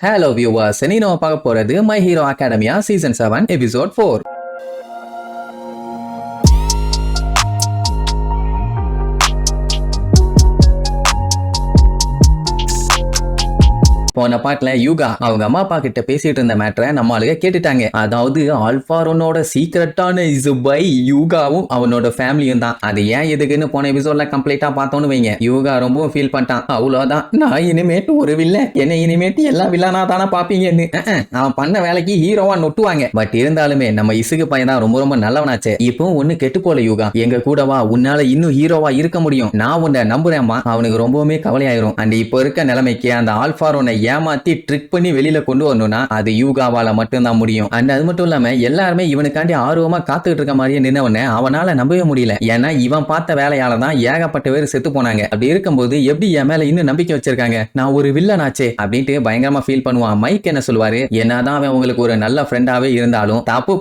Hello viewers, இனி நம்ம பார்க்க போறது My Hero Academia Season 7 Episode 4. போன பாட்டுல யூகா அவங்க அம்மா அப்பா கிட்ட பேசிட்டு இருந்த மேட்டரை நம்ம ஆளுக கேட்டுட்டாங்க. அதாவது ஆல்பாரோனோட சீக்கிரட்டான இஸ் பை யூகாவும் அவனோட ஃபேமிலியும் தான். அது ஏன் எதுக்குன்னு போன எபிசோட்ல கம்ப்ளீட்டா பார்த்தோன்னு வைங்க. யூகா ரொம்பவும் ஃபீல் பண்ணிட்டான். அவ்வளவுதான், நான் இனிமேட்டு ஒரு வில்ல என்ன இனிமேட்டு எல்லா வில்லனா தானே பாப்பீங்கன்னு. அவன் பண்ண வேலைக்கு ஹீரோவா நொட்டுவாங்க. பட் இருந்தாலுமே நம்ம இசுகு பையன் தான் ரொம்ப ரொம்ப நல்லவனாச்சு. இப்போ ஒண்ணு கெட்டு போல யூகா, எங்க கூடவா, உன்னால இன்னும் ஹீரோவா இருக்க முடியும், நான் உன்னை நம்புறேன்மா. அவனுக்கு ரொம்பவுமே கவலையாயிரும். அண்ட் இப்போ இருக்க நிலைமைக்கு அந்த ஆல்பாரோனை ஏமாத்தி ட்ரிக் பண்ணி வெளியில கொண்டு வரணும்னா அது யூகாவால மட்டும்தான் முடியும். அண்ட் அது மட்டும் இல்லாம எல்லாருமே இவனுக்காண்டி ஆர்வமா காத்துக்கிட்டு இருக்க மாதிரியே நின்னவன அவனால நம்பவே முடியல. ஏன்னா இவன் பார்த்த வேலையால தான் ஏகப்பட்ட பேர் செத்து போனாங்க. அப்படி இருக்கும்போது எப்படி என் மேல இன்னும் நம்பிக்கை வச்சிருக்காங்க, நான் ஒரு வில்லனாச்சே அப்படின்ட்டு பயங்கரமா ஃபீல் பண்ணுவான். மைக் என்ன சொல்லுவாரு, என்னதான் அவன் உங்களுக்கு ஒரு நல்ல ஃப்ரெண்டாவே இருந்தாலும் தப்பு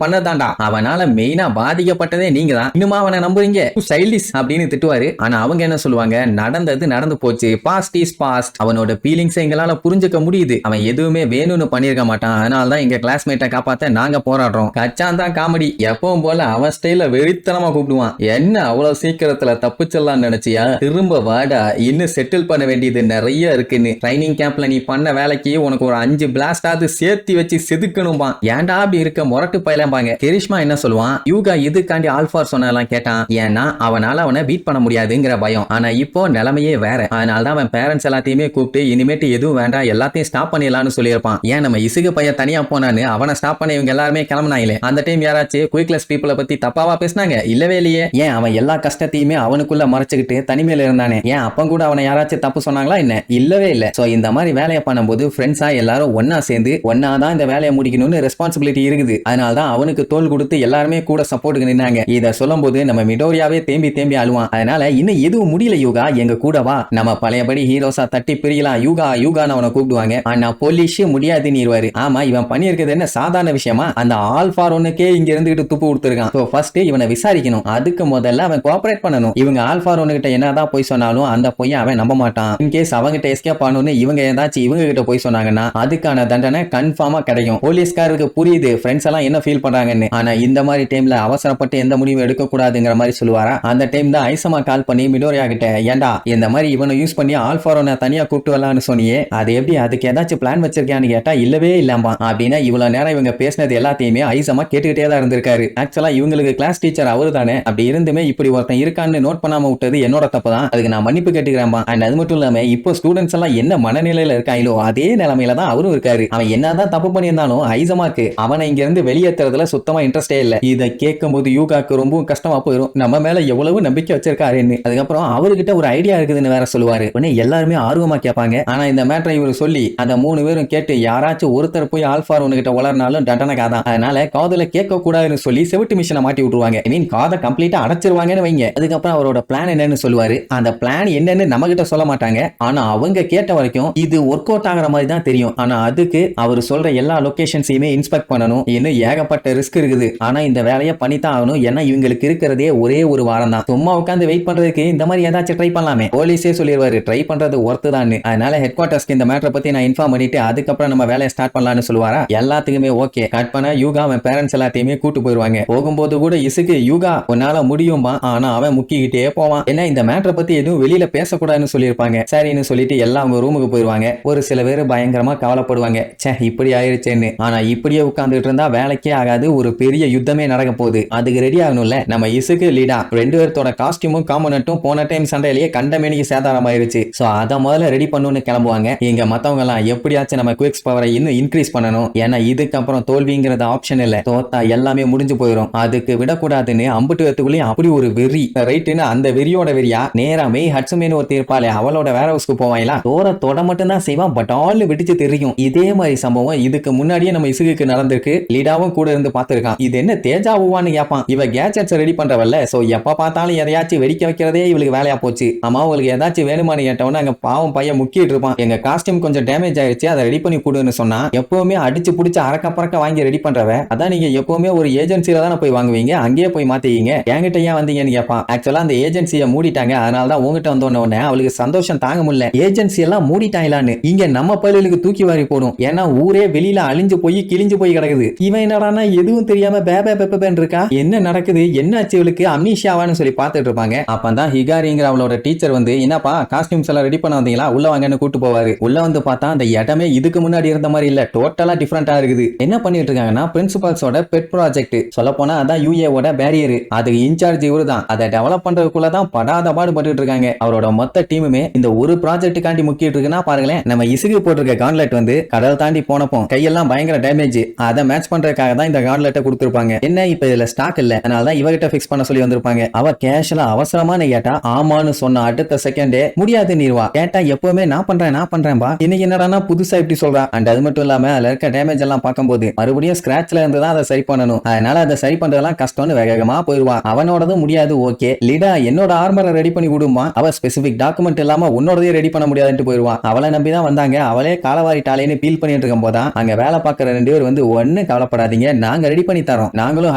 பண்ணதாண்டா, அவனால மெயினா பாதிக்கப்பட்டதே நீங்க தான், இன்னுமா அவனை நம்புறீங்க, சைல்டிஷ் அப்படின்னு திட்டுவாரு. ஆனா அவங்க என்ன சொல்லுவாங்க, நடந்தது நடந்து போச்சு, பாஸ்ட் இஸ் பாஸ்ட். அவனோட ஃபீலிங்ஸ் எங்களால புரிஞ்சுக்க முடியுது, அவன் எதுவுமே வேணும்னு பண்ணிருக்க மாட்டான், அதனால தான் எங்க கிளாஸ்மேட்டை காப்பாத்த நாங்க போராடுறோம். கச்சான் தான் காமெடி, எப்பவும் போல அவன் ஸ்டைல வெறித்தனமா கூப்பிடுவான். என்ன அவ்வளவு சீக்கிரத்துல தப்பிச்சிடலாம்னு நினைச்சியா, திரும்ப வாடா, இன்னும் செட்டில் பண்ண வேண்டியது நிறைய இருக்குன்னு. ட்ரைனிங் கேம்ப்ல நீ பண்ண வேலைக்கு உனக்கு ஒரு 5 பிளாஸ்டாவது சேர்த்து வச்சு செதுக்கணும்பா. ஏன்டா அப்படி இருக்க முரட்டு பயிலம்பாங்க. கரிஷ்மா என்ன சொல்லுவான், யூகா இதுக்காண்டி ஆல்ஃபார் சொன்னதெல்லாம் கேட்டான், ஏன்னா அவனால அவனை பீட் பண்ண முடியாதுங்கிற பயம். ஆனா இப்போ நிலைமையே வேற, அதனாலதான் அவன் பேரண்ட்ஸ் எல்லாத்தையுமே கூப்பிட்டு இனிமேட்டு எதுவும் வேண்டாம், எல்லாத்தையும் ஸ்டாப் பண்ணிடலாம்னு சொல்லியிருப்பான். ஏன் நம்ம இசுகு பையன் தனியா போனான்னு அவனை ஸ்டாப் பண்ண இவங்க எல்லாருமே கிளம்பினாங்களே, அந்த டைம் யாராச்சும் குயிக்லெஸ் பீப்புளை பத்தி தப்பாவா பேசினாங்க? இல்லவே இல்லையே. ஏன் அவன் எல்லா கஷ்டத்தையுமே அவனுக்குள்ள மறைச்சுக்கிட்டு தனிமையில இருந்தானே, ஏன் அப்ப கூட அவனை யாராச்சும் தப்பு சொன்னாங்களா என்ன? இல்லவே இல்ல. சோ இந்த மாதிரி வேலையை பண்ணும்போது ஃப்ரெண்ட்ஸா எல்லாரும் ஒன்னா சேர்ந்து ஒன்னாதான் இந்த வேலையை முடிக்கணும்னு ரெஸ்பான்சிபிலிட்டி இருக்குது. அதனாலதான் அவனுக்கு தோல் கொடுத்து எல்லாருமே கூட சப்போர்ட்டுக்கு நின்னாங்க. இத சொல்லும் போது நம்ம மிடோரியாவே தேம்பி அழுவான். அதனால இன்னும் எதுவும் முடியல யூகா, எங்க கூட வா, நம்ம பழையபடி ஹீரோஸா தட்டி பிரியலாம். யூகா யூகான்னு அவனை கூப்பிடுவாங்க. ஆனா போலீஸ் முடியாது நீர்வாரு. ஆமா, இவன் பண்ணியிருக்கிறது என்ன சாதாரண விஷயமா? அந்த ஆல்பாரோனுக்கே இங்க இருந்துகிட்டு துப்பு கொடுத்துருக்கான். சோ ஃபர்ஸ்ட் இவனை விசாரிக்கணும், அதுக்கு முதல்ல அவன் கோஆபரேட் பண்ணணும். இவங்க ஆல்பாரோனு கிட்ட என்னதான் போய் சொன்னாலும் அந்த பொய்யை அவன் நம்ப மாட்டான். இன்கேஸ் அவங்கிட்ட எஸ்கேப் ஆகணும்னு இவங்க ஏதாச்சும் இவங்க கிட்ட போய் சொன்னாங்கன்னா அதுக்கான தண்டனை கன்ஃபார்மா கிடைக்கும். போலீஸ்காரருக்கு புரியுது ஃப்ரெண்ட்ஸ் எல்லாம் என்ன ஃபீல் பண்றாங்கன்னு. ஆனா இந்த மாதிரி டைம்ல அவசரப்பட்டு எந்த முடிவும் எடுக்க கூடாதுங்கிற மாதிரி சொல்லுவாரா. அந்த டைம் தான் ஐசமா கால் பண்ணி மிடோரியா கிட்ட, ஏண்டா இந்த மாதிரி இவனை யூஸ் பண்ணி ஆல்பாரோனை தனியா கூப்பிட்டு வரலாம்னு சொன்னியே, அது எப்படி, அதுக்கு ஏதாச்சும் பிளான் வச்சிருக்கியான்னு கேட்டா இல்லவே இல்லாமா. அப்படின்னா இவ்வளவு நேரம் இவங்க பேசினது எல்லாத்தையுமே ஐசமா கேட்டுக்கிட்டே தான் இருந்திருக்காரு. ஆக்சுவலா இவங்களுக்கு கிளாஸ் டீச்சர் அவரு தானே. அப்படி இருந்துமே இப்படி ஒருத்தன் இருக்கான்னு நோட் பண்ணாம விட்டது என்னோட தப்பு தான், அதுக்கு நான் மன்னிப்பு கேட்டுக்கிறேன்பா. அண்ட் அது மட்டும் இல்லாம இப்போ ஸ்டூடெண்ட்ஸ் எல்லாம் என்ன மனநிலையில இருக்காங்களோ அதே நிலைமையில தான் அவரும் இருக்காரு. அவன் என்னதான் தப்பு பண்ணியிருந்தாலும் ஐசமாக்கு அவனை இங்க இருந்து வெளியேற்றுறதுல சுத்தமா இன்ட்ரெஸ்டே இல்ல. இதை கேட்கும் போது யூகாக்கு ரொம்ப கஷ்டமா போயிடும், நம்ம மேல எவ்வளவு நம்பிக்கை வச்சிருக்காருன்னு. அதுக்கப்புறம் அவர்கிட்ட ஒரு ஐடியா இருக்குதுன்னு வேற சொல்லுவாரு. எல்லாருமே ஆர்வமா கேட்பாங்க. ஆனா இந்த மேட்டரை இவர் சொல்லி அந்த 3 பேரும் கேட்டு யாராச்சும் ஒருத்தர் போய் ஆல்பாரோனு கிட்ட வளர்னாலும் தண்டனைக்கா தான். அதனால காதல கேட்க கூடாதுன்னு சொல்லி செவிட்டு மிஷினை மாட்டி விட்டுருவாங்க. ஐ மீன் காதை கம்ப்ளீட்டா அடைச்சிருவாங்கன்னு வைங்க. அதுக்கப்புறம் அவரோட பிளான் என்னன்னு சொல்லுவாரு. அந்த பிளான் என்னன்னு நம்ம கிட்ட சொல்ல மாட்டாங்க. ஆனா அவங்க கேட்ட வரைக்கும் இது ஒர்க் அவுட் ஆகிற மாதிரி தான் தெரியும். ஆனா அதுக்கு அவர் சொல்ற எல்லா லொகேஷன்ஸையுமே இன்ஸ்பெக்ட் பண்ணணும், இன்னும் ஏகப்பட்ட ரிஸ்க் இருக்குது. ஆனா இந்த வேலையை பண்ணித்தான் ஆகணும், ஏன்னா இவங்களுக்கு இருக்கிறதே ஒரே ஒரு வாரம் தான். சும்மா உட்காந்து வெயிட் பண்றதுக்கு இந்த மாதிரி ஏதாச்சும் ட்ரை பண்ணலாமே. போலீஸே சொல்லிடுவாரு ட்ரை பண்றது ஒர்த்து தான். அதனால ஹெட் குவார்டர்ஸ்க்கு இந்த மேட்டரை பத்தி நான் இன்ஃபார்ம் பண்ணிட்டு அதுக்கப்புறம் நம்ம வேலையை ஸ்டார்ட் பண்ணலாம்னு சொல்லுவாரா. எல்லாத்துக்குமே ஓகே. கட் பண்ண யூகா அவன் பேரண்ட்ஸ் எல்லாத்தையுமே கூட்டு போயிருவாங்க. போகும்போது கூட இசுக்கு யூகா உன்னால முடியும்பா, ஆனா அவன் முக்கிக்கிட்டே போவான். ஏன்னா இந்த மேட்டரை பத்தி எதுவும் வெளியில பேசக்கூடாதுன்னு சொல்லியிருப்பாங்க. சரின்னு சொல்லிட்டு எல்லாம் அவங்க ரூமுக்கு போயிருவாங்க. ஒரு சில பேர் பயங்கரமா கவலைப்படுவாங்க, சே இப்படி ஆயிருச்சேன்னு. ஆனா இப்படியே உட்கார்ந்துட்டு இருந்தா வேலைக்கே ஆகாது, ஒரு பெரிய யுத்தமே நடக்க போகுது. அதுக்கு ரெடி ஆகணும்ல. நம்ம இசுக்கு லீடா 2 பேர்த்தோட காஸ்டியூமும் காம்பனட்டும் போன டைம் சண்டையிலேயே கண்டமேனிக்கு சேதாரம் ஆயிருச்சு. சோ அதை முதல்ல ரெடி பண்ணுன்னு கிளம்புவாங்க. இங்க மத்தவங்க எல்லாம் எப்படியாச்சும் நம்ம குவிக்ஸ் பவரை இன்னும் இன்க்ரீஸ் பண்ணணும், ஏன்னா இதுக்கப்புறம் தோல்விங்கிறது ஆப்ஷன் இல்ல, தோத்தா எல்லாமே முடிஞ்சு போயிடும், அதுக்கு விடக்கூடாதுன்னு அம்புட்டு வரத்துக்குள்ளேயும் அப்படி ஒரு வெறி ரைட்டுன்னு அந்த வெறியோட வெறியா நேரா மெய் ஹட்சுமேனு ஒருத்தி இருப்பாளே அவளோட வேற ஹவுஸ்க்கு போவாங்களா. தோட மட்டும் தான் செய்வான், பட் ஆள் வெடிச்சு தெரியும். இதே மாதிரி சம்பவம் இதுக்கு முன்னாடியே நம்ம இசுகுக்கு நடந்திருக்கு. லீடாவும் கூட இருந்து பார்த்திருக்கான். இது என்ன தேஜாவுவான்னு கேட்பான். இவ கேட்ஜெட்ஸ் ரெடி பண்றவல்ல, சோ எப்ப பார்த்தாலும் எதையாச்சும் வெடிக்க வைக்கிறதே இவளுக்கு வேலையா போச்சு. அம்மா உங்களுக்கு ஏதாச்சும் வேணுமான்னு கேட்டவன அங்க பாவம் பையன் முக்கிட்டு இருப்பான். எங்க காஸ்டியூம் கொஞ்சம் டேமேஜ் ஆயிடுச்சு, அதை ரெடி பண்ணி கொடுன்னு சொன்னா எப்பவுமே அடிச்சு புடிச்சு அரக்க பறக்க வாங்கி ரெடி பண்றவ, அதான் நீங்க எப்பவுமே ஒரு ஏஜென்சில தானே போய் வாங்குவீங்க, அங்கேயே போய் மாத்திக்கீங்க, என்கிட்ட ஏன் வந்தீங்கன்னு கேட்பான். ஆக்சுவலா அந்த ஏஜென்சியை மூடிட்டாங்க, அதனால தான் உங்ககிட்ட வந்தோடனே அவளுக்கு சந்தோஷம் தாங்க முடியல. ஏஜென்சி எல்லாம் மூடிட்டாங்களான்னு இங்க நம்ம பயிலுக்கு தூக்கி வாரி போடும். ஏன்னா ஊரே வெளியில அழிஞ்சு போய் கிழிஞ்சு போய் கிடக்குது. இவன் என்னடானா எதுவும் தெரியாம பேபேன்னு இருக்கா, என்ன நடக்குது, என்ன ஆச்சு இவளுக்கு, அம்னீஷியாவான்னு சொல்லி பார்த்துட்டு இருப்பாங்க. அப்பதான் ஹிகாரிங்கிற அவளோட டீச்சர் வந்து, என்னப்பா காஸ்டியூம்ஸ் எல்லாம் ரெடி பண்ண வந்தீங்களா, உள்ள வாங்கன்னு கூட்டு போவாரு. உள்ள வந்து பார்த்தா அந்த இடமே இதுக்கு முன்னாடி இருந்த மாதிரி இல்ல, டோட்டலா டிஃபரெண்டா இருக்குது. என்ன பண்ணிட்டு இருக்காங்கன்னா பிரின்சிபல்ஸோட பெட் ப்ராஜெக்ட், சொல்ல போனா அதான் யூஏவோட பேரியர், அதுக்கு இன்சார்ஜ் இவரு தான். அதை டெவலப் பண்றதுக்குள்ளதான் படாத பாடுபட்டு இருக்காங்க. அவரோட மொத்த டீமுமே இந்த ஒரு ப்ராஜெக்ட்டுக்காண்டி முக்கிட்டு இருக்குன்னா பாருங்களேன். நம்ம இசுகு போட்டிருக்க கான்லெட் வந்து கடல் தாண்டி போனப்போ கையெல்லாம் பயங்கர டேமேஜ், அதை மேட்ச் பண்றதுக்காக தான் இந்த கான்லெட்டை கொடுத்திருப்பாங்க. என்ன இப்ப இதுல ஸ்டாக் இல்ல, அதனால தான் இவகிட்ட ஃபிக்ஸ் பண்ண சொல்லி வந்திருப்பாங்க. அவ கேஷ்ல அவசரமான கேட்டா ஆமான்னு சொன்ன அடுத்த செகண்டே முடியாது நீர்வா, கேட்டா எப்பவுமே நான் பண்றேன்பா, இன்னைக்கு என்னடானா புதுசா இப்படி சொல்றா. அண்ட் அது மட்டும் இல்லாம அதுல இருக்க டேமேஜ் எல்லாம் பார்க்கும்போது மறுபடியும் ஸ்கிராச்ல இருந்து தான் அதை சரி பண்ணணும், அதனால அதை சரி பண்றதெல்லாம் கஷ்டம்னு வேகமா போயிருவா. அவனோடதும் முடியாது, ஓகே லீடா என்னோட ஆர்மரை ரெடி பண்ணி கொடுமா, அவ ஸ்பெசிபிக் டாக்குமெண்ட் இல்லாம உன்னோடதே ரெடி பண்ண முடியாதுன்னு போயிருவா. அவளை நம்பிதான் வந்தாங்க, அவளே காலவாரிட்டாலேன்னு ஃபீல் பண்ணிட்டு இருக்கும் போதான் அங்க வேலை பார்க்கற 2 பேர் வந்து ஒண்ணு கவலைப்படாதீங்க, நாங்க ரெடி பண்ணி தரோம், நாங்களும்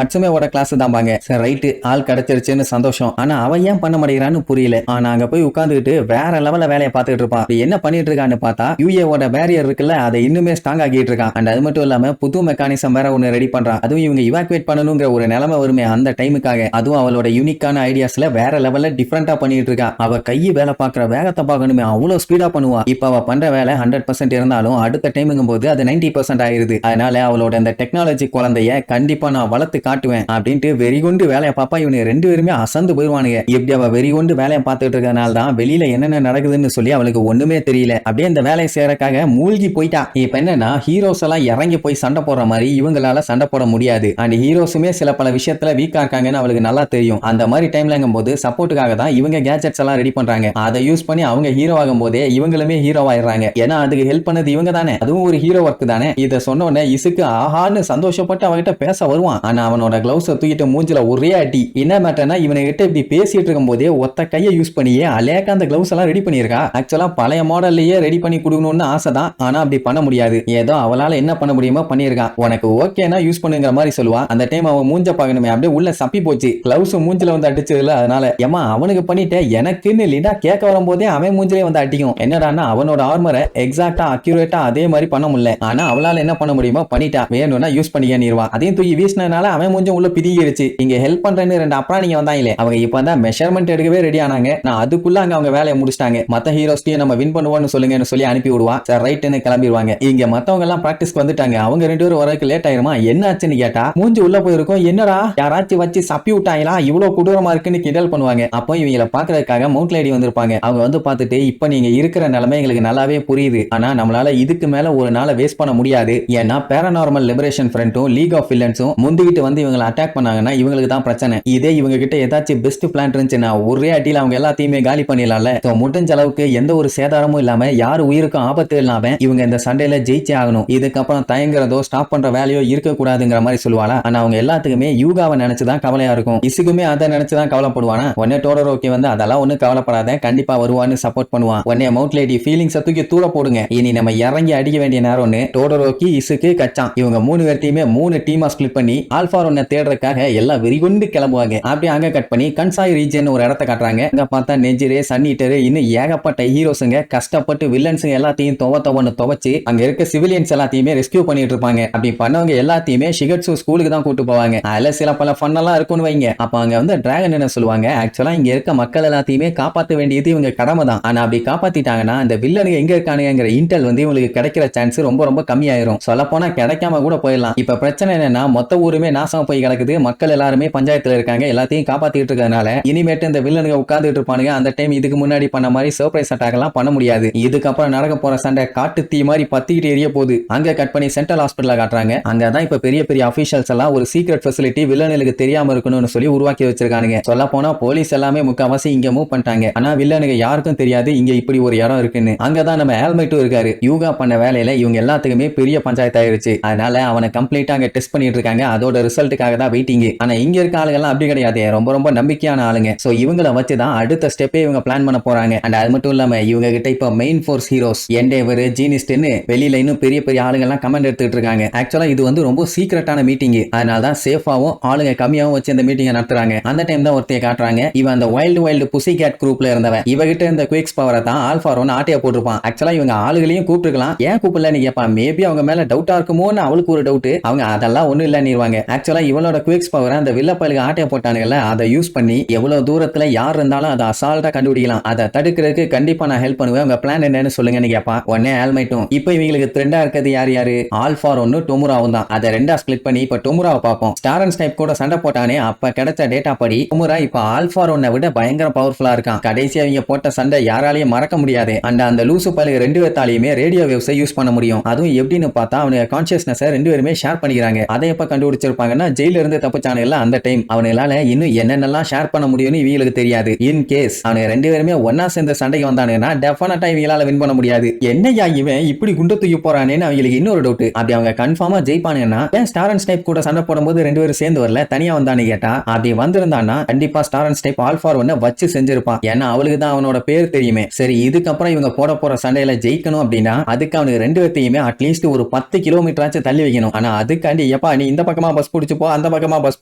ஹட்சுமேவோட கிளாஸ் தான் பாங்க. சரி ரைட்டு, ஆள் கிடைச்சிருச்சுன்னு சந்தோஷம். ஆனா அவன் ஏன் பண்ண மாட்டேங்கிறான்னு புரியல. ஆனா அங்க போய் உட்கார்ந்துட்டு வேற லெவல்ல வேலையை பார்த்துட்டு இருப்பான். என்ன பண்ணிட்டு இருக்கான்னு பார்த்தா யூஏவோட பேரியர் இருக்குல்ல, அதை இன்னுமே ஸ்ட்ராங் ஆகிட்டு இருக்கான். அண்ட் அது மட்டும் இல்லாம புது மெக்கானிசம் வேற ஒன்னு ரெடி பண்றான். அதுவும் இவங்க இவாக்குவேட் பண்ணணுங்கிற ஒரு நிலைமை வருமே அந்த டைமுக்காக, அதுவும் அவளோட யூனிக்கான ஐடியாஸ்ல வேற லெவல்ல டிஃபரெண்டா பண்ணிட்டு இருக்கா. அவ கையை வேலை பார்க்குற வேகத்தை பார்க்கணுமே, அவ்வளவு ஸ்பீடா பண்ணுவா. இப்ப அவ பண்ற வேலை 100% இருந்தாலும் அடுத்த டைமுங்கும் போது அது 90% ஆயிருது. அதனால அவளோட அந்த டெக்னாலஜி குழந்தைய கண்டிப்பா நான் வளர்த்து காட்டுவேன் அப்படின்ட்டு வெறிகொண்டு வேலையை பாப்பா. இவனு 2 பேருமே அசந்து போயிருவானுங்க. இப்படி அவ வெறிகொண்டு வேலையை பார்த்துட்டு இருக்கனால தான் வெளியில என்னென்ன நடக்குதுன்னு சொல்லி அவளுக்கு ஒண்ணுமே தெரியல. அப்படியே அந்த வேலையை செய்யறதுக்காக மூழ்கி போயிட்டா. இப்ப என்னன்னா ஹீரோஸ் எல்லாம் இறங்கி போய் சண்டை போடுற மாதிரி இவங்களால சண்டை போட முடியாது. அண்ட் ஹீரோஸுமே சில பல விஷயத்துல வீக்கா இருக்காங்கன்னு அவளுக்கு நல்லா தெரியும். அந்த மாதிரி டைம்லங்கும் போது சப்போர்ட்டுக்காக தான் இவங்க கேஜெட்ஸ் எல்லாம் ரெடி பண்றாங்க. அதை யூஸ் பண்ணி அவங்க ஹீரோ ஆகும் போதே இவங்களுமே ஹீரோ ஆயிடுறாங்க. ஏன்னா அதுக்கு ஹெல்ப் பண்ணது இவங்க தானே, அதுவும் ஒரு ஹீரோ ஒர்க் தானே. இதை சொன்ன உடனே இசுக்கு ஆஹான்னு சந்தோஷப்பட்டு அவகிட்ட பேச வருவான். ஆனா அவனோட கிளவுஸை தூக்கிட்டு மூஞ்சில ஒரே அடி. என்ன மேட்டர்னா இவனுகிட்ட இப்படி பேசிட்டு இருக்கும் போதே ஒத்த கையை யூஸ் பண்ணியே அலேக்கா அந்த கிளவுஸ் எல்லாம் ரெடி பண்ணிருக்கா. ஆக்சுவலா பழைய மாடல்லையே ரெடி பண்ணி கொடுக்கணும்னு ஆசை தான், ஆனா அப்படி பண்ண முடியாது. ஏதோ அவளால என்ன பண்ண முடியுமோ பண்ணிருக்கான். உனக்கு ஓகேனா யூஸ் பண்ணுங்கிற மாதிரி சொல்லுவான். அந்த டைம் அவன் மூஞ்ச பாக்கணுமே, அப்படியே உள்ள சப்பி போச்சு. கிளவுஸ் மூஞ்சில வந்து அடிச்சதுல, அதனால ஏமா அவனுக்கு பண்ணிட்டு எனக்குன்னு இல்லைன்னா கேட்க வரும்போதே அவன் மூஞ்சிலே வந்து அடிக்கும். என்னடான்னா அவனோட ஆர்மரை எக்ஸாக்டா அக்யூரேட்டா அதே மாதிரி பண்ண முடியல. ஆனா அவளால என்ன பண்ண முடியுமோ பண்ணிட்டா. வேணும்னா யூஸ் பண்ணிக்கா. அதையும் தூக்கி வீசினதுனால அவன் மூஞ்சும் உள்ள பிதிங்கிருச்சு. இங்க ஹெல்ப் பண்றேன்னு 2 அப்புறம் நீங்க வந்தாங்களே, அவங்க இப்பதான் மெஷர்மெண்ட் எடுக்கவே ரெடி ஆனாங்க. நான் அதுக்குள்ள அங்க அவங்க வேலையை முடிச்சிட்டாங்க. மத்த ஹீரோஸ்டையும் நம்ம வின் பண்ணுவோம்னு சொல்லுங்கன்னு சொல்லி அனுப்பி விடுவா. சரி ரைட்னு கிளம்பிடுவாங்க. இங்க மத்தவங்க எல்லாம் பிராக்டிஸ்க்கு வந்துட்டாங்க. அவங்க 2 பேரும் வரதுக்கு லேட் ஆயிருமா. என்ன ஆச்சுன்னு கேட்டா மூஞ்சி உள்ள போயிருக்கும். என்னடா யாராச்சும் வச்சு சப்பி விட்டாங்களா, இவ்வளவு கொடூரமா இருக்குன்னு கிண்டல் பண்ணுவாங்க. அப்போ இவங்களை பாக்குறதுக்காக மவுண்ட் லேடி வந்திருப்பாங்க. அவங்க வந்து பார்த்துட்டு இப்ப நீங்க இருக்கிற நிலைமை எங்களுக்கு நல்லாவே புரியுது, ஆனா நம்மளால இதுக்கு மேல ஒரு நாளை வேஸ்ட் பண்ண முடியாது. ஏன்னா பேராநார்மல் லிபரேஷன் ஃப்ரண்ட்டும் லீக் ஆஃப் வில்லன்ஸும் முந்திக்கிட்டு வந்து இவங்களை அட்டாக் பண்ணாங்கன்னா இவங்களுக்கு தான் பிரச்சனை. இதே இவங்க கிட்ட ஏதாச்சும் பெஸ்ட் பிளான் இருந்துச்சுன்னா ஒரே அடியில் அவங்க எல்லாத்தையுமே காலி பண்ணிடலாம்ல. முடிஞ்ச அளவுக்கு எந்த ஒரு சேதாரமும் இல்லாம யார் உயிருக்கும் ஆபத்து இல்லாம இவங்க இந்த சண்டையில ஜெயிச்சே ஆகணும். இதுக்கப்புறம் தயங்குறதோ ஸ்டாப் பண்ற வேலையோ இருக்க கூடாதுங்கிற மாதிரி சொல்லுவாளா. ஆனா அவங்க எல்லாத்துக்குமே யூகாவை நினைச்சுதான் கவலையா இருக்கும். இசுக்குமே அதை நினைச்சுதான் கவலைப்படுவானா. உடனே டோடரோக்கி வந்து அதெல்லாம் ஒன்னும் கவலைப்படாத, கண்டிப்பா வருவான்னு சப்போர்ட் பண்ணுவான். உடனே மவுண்ட் லேடி ஃபீலிங்ஸ் தூக்கி தூர போடுங்க, இனி நம்ம இறங்கி அடிக்க வேண்டிய நேரம்னு டோடரோக்கி இசுக்கு கச்சான் இவங்க 3 பேர்த்தையுமே 3 டீமா ஸ்பிளிட் பண்ணி ஆல்பா ஒன்ன தேடுறதுக்காக எல்லாம் வெறிகொண்டு கிளம்புவாங்க. அப்படியே அங்க கட் பண்ணி கன்சாய் ரீஜன் ஒரு இடத்த காட்டுறாங்க. அங்க பார்த்தா நெஞ்சிரே சன்னிட்டரு இன்னும் ஏகப்பட்ட ஹீரோஸுங்க கஷ்டப்பட்டு வில்லன்ஸுங்க எல்லாத்தையும் துவன்னு துவச்சு அங்க இருக்க சிவிலியன்ஸ் எல்லாத்தையுமே ரெஸ்கியூ பண்ணிட்டு இருப்பாங்க. அப்படி பண்ணவங்க எல்லாத்தையுமே ஷிகட்சு ஸ்கூலுக்கு தான் கூட்டு போவாங்க. அதுல சில பல ஃபன் எல்லாம் இருக்கும்னு வைங்க. அப்ப அங்க வந்து டிராகன் என்ன சொல்லுவாங்க, ஆக்சுவலா இங்க இருக்க மக்கள் எல்லாத்தையுமே காப்பாற்ற வேண்டியது இவங்க கடமை தான். ஆனா அப்படி காப்பாத்திட்டாங்கன்னா இந்த வில்லனுங்க எங்க இருக்கானுங்கிற இன்டெல் வந்து இவங்களுக்கு கிடைக்கிற சான்ஸ் ரொம்ப ரொம்ப கம்மியாயிரும். சொல்ல போனா கிடைக்காம கூட போயிடலாம். இப்ப பிரச்சனை என்னன்னா மொத்த ஊருமே நாசமா போய் கிடக்குது. மக்கள் எல்லாருமே பஞ்சாயத்துல இருக்காங்க, எல்லாத்தையும் காப்பாத்திட்டு இருக்கிறதுனால இனிமேட்டு இந்த வில்லனுங்க உட்கார்ந்துட்டு இருப்பானுங்க. அந்த டைம் இதுக்கு முன்னாடி பண்ண மாதிரி சர்ப்ரைஸ் அட்டாக் எல்லாம் பண்ண முடியாது. இதுக்கப்புறம் நடக்க போற சண்டை காட்டு தீ மாதிரி பத்திக்கிட்டு எரிய போகுது. அங்க கட் பண்ணி சென்ட்ரல் ஹாஸ்பிட்டல காட்டுறாங்க. அங்கதான் இப்ப பெரிய பெரிய அபிஷியல்ஸ் எல்லாம் ஒரு சீக்ரெட் ஃபெசிலிட்டி வில்லனுக்கு தெரியாம இருக்கணும்னு சொல்லி உருவாக்கி வச்சிருக்கானுங்க. சொல்ல போனா போலீஸ் எல்லாமே முக்காவாசி இங்க மூவ் பண்ணிட்டாங்க. ஆனா வில்லனுக்கு யாருக்கும் தெரியாது இங்க இப்படி ஒரு இடம் இருக்குன்னு. அங்கதான் நம்ம ஹெல்மெட்டும் இருக்காரு. யூகா பண்ண வேலையில இவங்க எல்லாத்துக்குமே பெரிய பஞ்சாயத்து ஆயிருச்சு. அதனால அவனை கம்ப்ளீட்டா அங்க டெஸ்ட் பண்ணிட்டு இருக்காங்க. அதோட ரிசல்ட்டுக்காக தான் வெயிட்டிங். ஆனா இங்க இருக்க ஆளுங்க எல்லாம் அப்படி கிடையாது, ரொம்ப ரொம்ப நம்பிக்கையான ஆளுங்க. சோ இவங்களை வச்சுதான் அடுத்த ஸ்டெப்பே இவங்க பிளான் பண்ண போறாங்க. அண்ட் அது மட்டும் இல்லாம இவங்க கிட்ட இப்ப main force force heroes Endeavor ஜீனிஸ்ட்னு வெளியில இன்னும் பெரிய பெரிய ஆளுங்க எல்லாம் கமெண்ட் எடுத்துட்டு இருக்காங்க. ஆக்சுவலா இது வந்து ரொம்ப சீக்கிரட்டான மீட்டிங், அதனால தான் சேஃபாவும் ஆளுங்க கம்மியாவும் வச்சு இந்த மீட்டிங்கை நடத்துறாங்க. அந்த டைம் தான் ஒருத்தைய காட்டுறாங்க. இவன் அந்த வைல்டு புசி கேட் குரூப்ல இருந்தவன். இவகிட்ட இந்த குவிக்ஸ் பவரை தான் ஆல்பா ஒன் ஆட்டையா போட்டிருப்பான். ஆக்சுவலா இவங்க ஆளுகளையும் கூப்பிட்டுக்கலாம், ஏன் கூப்பிடலன்னு கேட்பான். மேபி அவங்க மேல டவுட்டா இருக்குமோன்னு அவளுக்கு ஒரு டவுட். அவங்க அதெல்லாம் ஒண்ணு இல்லன்னிருவாங்க. ஆக்சுவலா இவளோட குவிக்ஸ் பவரை அந்த வில்லப்பலுக்கு ஆட்டையா போட்டானுங்கல்ல, அதை யூஸ் பண்ணி எவ்வளவு தூரத்துல யார் இருந்தாலும் அதை அசால்ட்டா கண்டுபிடிக்கலாம். அதை தடுக்கிறதுக்கு கண்டிப்பா நான் ஹெல்ப் பண்ணுவேன். உங்க பிளான் என்னன்னு சொல்லுங்கன்னு கேட்பான். உடனே ஆல்மைட்டும் இப்போ இவங்களுக்கு த்ரெண்டா இருக்கிறது யாரு ஆல்பா ஒன்னு டொமுராவும் தான். அதை ரெண்டா ஸ்பிளிட் பண்ணி இப்ப டொமுராவை பார்ப்போம். ஸ்டார் அண்ட் ஸ்னைப் கூட சண்டை போட்டானே, அப்ப கிடைச்ச டேட்டா படி டொமுரா இப்ப ஆல்பா ஒன்னை விட பயங்கர பவர்ஃபுல்லா இருக்கான். கடைசியா அவங்க போட்ட சண்டை யாராலையும் மறக்க முடியாது. அந்த லூசு பலுக்கு ரெண்டு பேத்தாலையுமே ரேடியோ வேவ்ஸை யூஸ் பண்ண முடியும். அதுவும் எப்படின்னு பார்த்தா அவனுக்கு கான்சியஸ்னஸ் ரெண்டு பேருமே ஷேர் பண்ணிக்கிறாங்க. அதை எப்ப கண்டுபிடிச்சிருப்பாங்கன்னா ஜெயில இருந்து தப்பிச்சானுங்கல்ல அந்த டைம். அவனால இன்னும் என்னென்னலாம் ஷேர் பண்ண முடியும்னு இவங்களுக்கு தெரியாது. இன் கேஸ் அவனுக்கு ரெண்டு பேருமே ஒன்னா சேர்ந்த சண்டைக்கு வந்தானுங்கன்னா டெஃபினட்டா இவங்களால வின் பண்ண முடியாது. என்னையா இவன் இப்படி குண்டு தூக்கி போறானேன்னு அவங்களுக்கு இன்னொரு டவுட். அப்படி அவங்க கன்ஃபார்மா ஜெயிப்பானுங்கன்னா ஸ்டார் அண்ட் ஸ்னைப் கூட சண்டை போடும்போது ரெண்டு பேரும் சேர்ந்து வரல, தனியா வந்தானு கேட்டா அப்படி வந்திருந்தான்னா கண்டிப்பா ஸ்டார் அண்ட் ஸ்னைப் ஆல்பா ஒன்னை வச்சு செஞ்சிருப்பான். ஏன்னா அவளுக்கு தான் அவனோட பேர் தெரியுமே. சரி, இதுக்கப்புறம் இவங்க போற சண்டையில ஜெயிக்கணும் அப்படின்னா அதுக்கு அவனுக்கு ரெண்டு பேர்த்தையுமே அட்லீஸ்ட் ஒரு 10 கிலோமீட்டர் ஆச்சு தள்ளி வைக்கணும். ஆனா அதுக்காண்டி எப்பா நீ இந்த பக்கமா பஸ் பிடிச்சு போ, அந்த பக்கமா பஸ்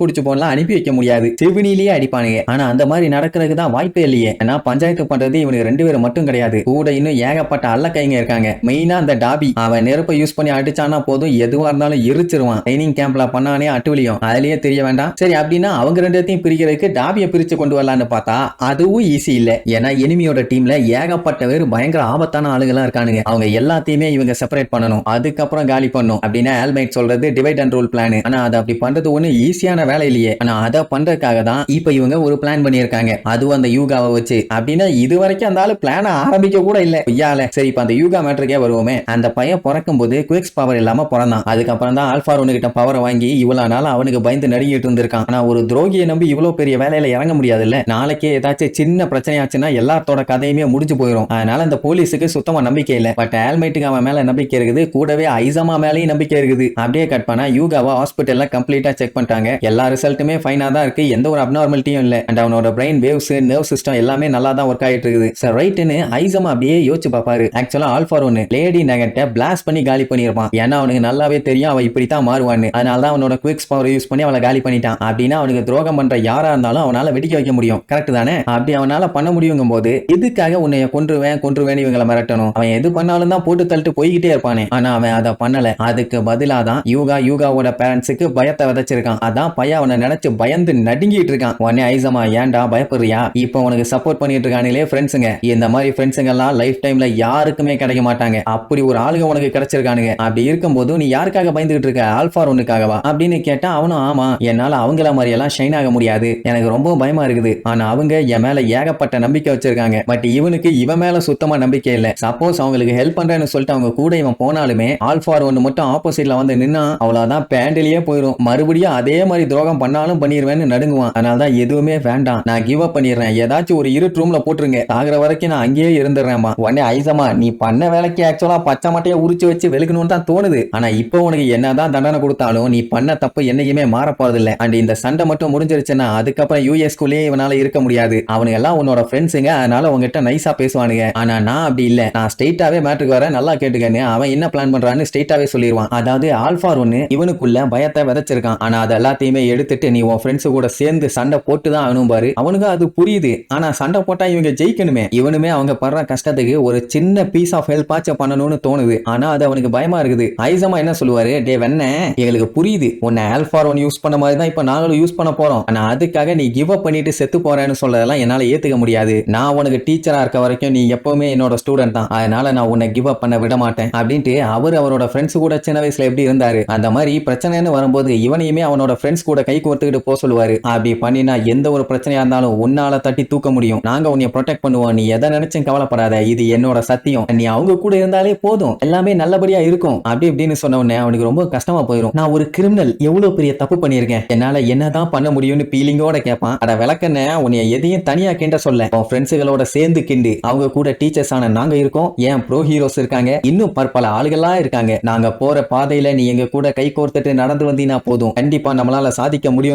பிடிச்சு போலாம் அனுப்பி வைக்க முடியாது. சிவினிலேயே அடிப்பானுங்க. ஆனா அந்த மாதிரி நடக்கிறதுக்கு தான் வாய்ப்பே இல்லையே. ஏன்னா பஞ்சாயத்து பண்றது இவனுக்கு ரெண்டு பேரும் மட்டும் கிடையாது, கூட இன்னும் ஏகப்பட்ட அல்ல கைங்க இருக்காங்க. மெயினா அந்த டாபி, அவன் நெருப்பை யூஸ் பண்ணி அடிச்சானா போதும், எதுவா இருந்தாலும் எரிச்சிருவான். ட்ரைனிங் கேம்ப்ல பண்ணானே அட்டுவலியும் அதுலயே தெரிய வேண்டாம். சரி, அப்படின்னா அவங்க ரெண்டத்தையும் பிரிக்கிறதுக்கு டாபியை பிரிச்சு கொண்டு வரலான்னு பார்த்தா அதுவும் ஈஸி இல்ல. ஏன்னா எனிமியோட டீம்ல ஏகப்பட்ட பேர் பயங்கர ஆபத்தான ஆளுங்களா இருக்கானுங்க. அவங்க எல்லாத்தையுமே இவங்க செப்பரேட் பண்ணணும், அதுக்கப்புறம் காலி பண்ணும். அப்படின்னா ஆல்மைட் சொல்றது டிவைட் அண்ட் ரூல் பிளான். ஆனா அதை அப்படி பண்றது ஒண்ணு ஈஸியான வேலை இல்லையே. ஆனா அதை பண்றதுக்காக தான் இப்ப இவங்க ஒரு பிளான் பண்ணியிருக்காங்க, அதுவும் அந்த யூகாவை வச்சு. அப்படின்னா இது வரைக்கும் அந்த ஆளு பிளான ஆரம்பிக்க கூட இல்ல ஐயால. சரி, இப்ப அந்த யூகா மேட்டருக்கே வருவோமே. அந்த பையன் பிறக்கும் போது குவிக்ஸ் பவர் இல்லாம பிறந்தான். அதுக்கப்புறம் தான் ஆல்பா ஒன்னு கிட்ட பவரை வாங்கி இவ்வளவு நாள் அவனுக்கு பயந்து நடுங்கிட்டு இருந்திருக்கான். ஆனா ஒரு துரோகியை நம்பி இவ்வளவு பெரிய வேலையில இறங்க முடியாதுல்ல. நாளைக்கே ஏதாச்சும் சின்ன பிரச்சனை ஆச்சுன்னா எல்லாத்தோட கதையுமே முடிஞ்சு போயிடும். அதனால அந்த போலீஸுக்கு சுத்தமா நம்பிக்கை இல்ல. பட் ஆல்மைட்டுக்கு அவன் மேல நம்பிக்கை இருக்குது, கூடவே ஐசமா மேலேயும் நம்பிக்கை இருக்குது. அப்படியே கட் பண்ணா யூகாவை ஹாஸ்பிட்டல்ல கம்ப்ளீட்டா செக் பண்ணிட்டாங்க. எல்லா ரிசல்ட்டுமே ஃபைனா தான் இருக்கு, எந்த ஒரு அப்நார்மாலிட்டியும் இல்ல. அண்ட் அவனோட பிரெயின் வேவ்ஸ் நர்வ் சிஸ்டம் எல்லாமே நல்லா தான் ஒர்க் ஆயிட்டு இருக்குது. சார் ரைட்னு ஐசமா அப்படியே யோசிச்சு பாப்பாரு. ஆக்சுவலா ஆல்பா ஒன்னு லேடி நகட்டை பிளாஸ்ட் பண்ணி காலி பண்ணிருப்பான். ஏன்னா அவனுக்கு நல்லாவே தெரியும் அவன் இப்படித்தான் மாறுவான்னு. அதனால தான் அவனோட குவிக்ஸ் பவர் யூஸ் பண்ணி அவளை காலி பண்ணிட்டான். அப்படின்னா அவனுக்கு துரோகம் பண்ற யாரா இருந்தாலும் அவனால வெடிக்க வைக்க முடியும். கரெக்ட் தானே? அப்படி அவனால பண்ண முடியுங்கும் போது இதுக்காக உன்னைய கொன்றுவேன் இவங்களை மிரட்டணும். அவன் எது பண்ணாலும் தான் போட்டு தள்ளிட்டு போய்கிட்டே இருப்பானே. ஆனா அவன் அதை பண்ணல. அதுக்கு பதிலா தான் யூகாவோட பேரண்ட்ஸுக்கு பயத்தை விதைச்சிருக்கான். அதான் பையன் அவனை நினைச்சு பயந்து நடுங்கிட்டு இருக்கான். உடனே ஐசமா ஏன்டா பயப்படுறியா? இப்போ உனக்கு சப்போர்ட் பண்ணிட்டு இருக்கானுங்களே ஃப்ரெண்ட்ஸுங்க, இந்த மாதிரி ஃப்ரெண்ட்ஸுங்க எல்லாம் லைஃப் டைம்ல யாருக்குமே கிடைக்க மாட்டாங்க. அப்படி ஒரு ஆளுங்க உனக்கு கிடைச்சிருக்கானுங்க. அப்படி இருக்கும்போது நீ யாருக்காக பயந்துகிட்டு இருக்க? ஆல்பா ஒன்னுக்காகவா அப்படின்னு கேட்டா அவனும் ஆமா, என்னால அவங்கள மாதிரி எல்லாம் ஷைன் ஆக முடியாது, எனக்கு ரொம்ப பயமா இருக்குது. ஆனா அவங்க என் மேல ஏகப்பட்ட நம்பிக்கை வச்சிருக்காங்க. பட் இவனுக்கு இவன் மேல சுத்தமா நம்பிக்கை இல்ல. சப்போஸ் அவங்களுக்கு ஹெல்ப் பண்றேன்னு சொல்லிட்டு அவங்க கூட இவன் போனாலுமே ஆல்பா ஒன்னு மட்டும் ஆப்போசிட்ல வந்து நின்னா அவ்வளவுதான், பேண்டிலேயே போயிடும். மறுபடியும் அதே மாதிரி துரோகம் பண்ணாலும் பண்ணிடுவேன்னு நடுங்குவான். அதனால தான் எதுவுமே வேண்டாம், நான் கிவ் அப் பண்ணிடுறேன், ஏதாச்சும் ஒரு இருட்டு ரூம்ல போட்டுருங்க, ஆகிற வரைக்கும் நான் அங்கேயே இருந்துடுறேன்மா. உடனே ஐசமா நீ பண்ண வேலைக்கு ஆக்சுவலா பச்சை மட்டையை உரிச்சு வச்சு வெளுக்கணும்னு தான் தோணுது. ஆனா இப்போ உனக்கு என்னதான் தண்டனை கொடுத்தாலும் நீ பண்ண தப்பு என்னைக்குமே மாற போறது இல்ல. அண்ட் இந்த சண்டை மட்டும் முடிஞ்சிருச்சுன்னா அதுக்கப்புறம் யூஎஸ்குள்ளேயே இவனால இருக்க முடியாது. அவனுங்க எல்லாம் உன்னோட ஃப்ரெண்ட்ஸுங்க, அதனால உங்ககிட்ட நைஸா பேசுவானுங்க. ஆனா நான் அப்படி இல்ல, நான் ஸ்ட்ரெயிட்டாவே மேட்டருக்கு வர, நல்லா கேட்டுக்கன்னு அவன் என்ன பிளான் பண்றான்னு ஸ்ட்ரெயிட்டாவே சொல்லிடுவான். அதாவது ஆல்பா ஒன்னு இவனுக்குள்ள பயத்தை விதைச்சிருக்கான். ஆனா அது எல்லாத்தையுமே எடுத்துட்டு நீ உன் ஃப்ரெண்ட்ஸ் கூட சேர்ந்து சண்டை போட்டு தான் ஆகணும் பாரு. அவனுக்கு அது புரியுது. ஆனா சண்டை போட்டா இவங்க ஜெயிக்கணுமே. இவனுமே அவங்க படுற கஷ்டத்துக்கு ஒரு சின்ன பீஸ் ஆஃப் ஹெல்ப் ஆச்சு பண்ணணும்னு தோணுது. ஆனா அது அவனுக்கு பயமா இருக்குது. ஐசமா என்ன சொல்லுவாரு, டே வெண்ண எங்களுக்கு புரியுது, உன்னை ஆல்பா ஒன் யூஸ் பண்ண மாதிரி தான் இப்ப நாங்களும் யூஸ் பண்ண போறோம். ஆனா அதுக்காக நீ கிவ் அப் பண்ணிட்டு செத்து போறேன்னு சொல்றதெல்லாம் என்னால ஏத்துக்க முடியாது. நான் உனக்கு டீச்சரா இருக்க வரைக்கும் நீ எப்பவுமே என்னோட ஸ்டூடெண்ட் தான், அதனால நான் உன்னை கிவ் அப் பண்ண விட மாட்டேன் அப்படின்ட்டு அவரோட ஃப்ரெண்ட்ஸ் கூட சின்ன வயசுல எப்படி இருந்தாரு அந்த மாதிரி பிரச்சனைன்னு வரும்போது இவனையுமே அவனோட ஃப்ரெண்ட்ஸ் கூட கை கோர்த்துக்கிட்டு போக சொல்லுவாரு. அப்படி பண்ணினா எந்த ஒரு பிரச்சனையா இருந்தாலும் உன்னால தட்டி தூக்க முடியும், நாங்க உன்னை ப்ரொடெக்ட் பண்ணுவோம், நீ எதை நினைச்சும் கவலைப்படாத, இது என்னோட சத்தியம், நீ அவங்க கூட இருந்தாலே போதும், எல்லாமே நல்லபடியா இருக்கும் அப்படி இப்படின்னு சொன்ன உடனே அவனுக்கு ரொம்ப கஷ்டமா போயிடும். நான் ஒரு கிரிமினல், எவ்வளவு பெரிய தப்பு பண்ணிருக்கேன், என்னால என்னதான் பண்ண முடியும்னு பீலிங்கோட கேட்பான். அட விளக்கண்ண, உன்னை எதையும் தனியா கிண்ட சொல்ல, உன் ஃப்ரெண்ட்ஸுகளோட சேர்ந்து கிண்டு, அவங்க கூட டீச்சர்ஸ் ஆன நாங்க இருக்கோம், ஏன் ப்ரோ ஹீரோஸ் இருக்காங்க, இன்னும் பற்பல ஆளுகளா இருக்காங்க, நாங்க போற பாதையில நீ எங்க கூட கை கோர்த்துட்டு நடந்து வந்தீங்கன்னா போதும், கண்டிப்பா நம்மளால சாதிக்க முடியும்.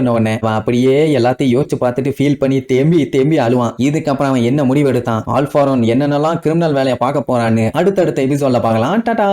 அப்படியே எல்லாத்தையும் யோசிச்சு பார்த்துட்டு ஃபீல் பண்ணி தேம்பி அழுவான். இதுக்கப்புறம் அவன் என்ன முடிவு எடுத்தான், ஆல்பா ஒன் என்னென்னலாம் கிரிமினல் வேலை வேலையை பார்க்க போறான்னு அடுத்தடுத்த எபிசோட்ல பார்க்கலாம். டாடா.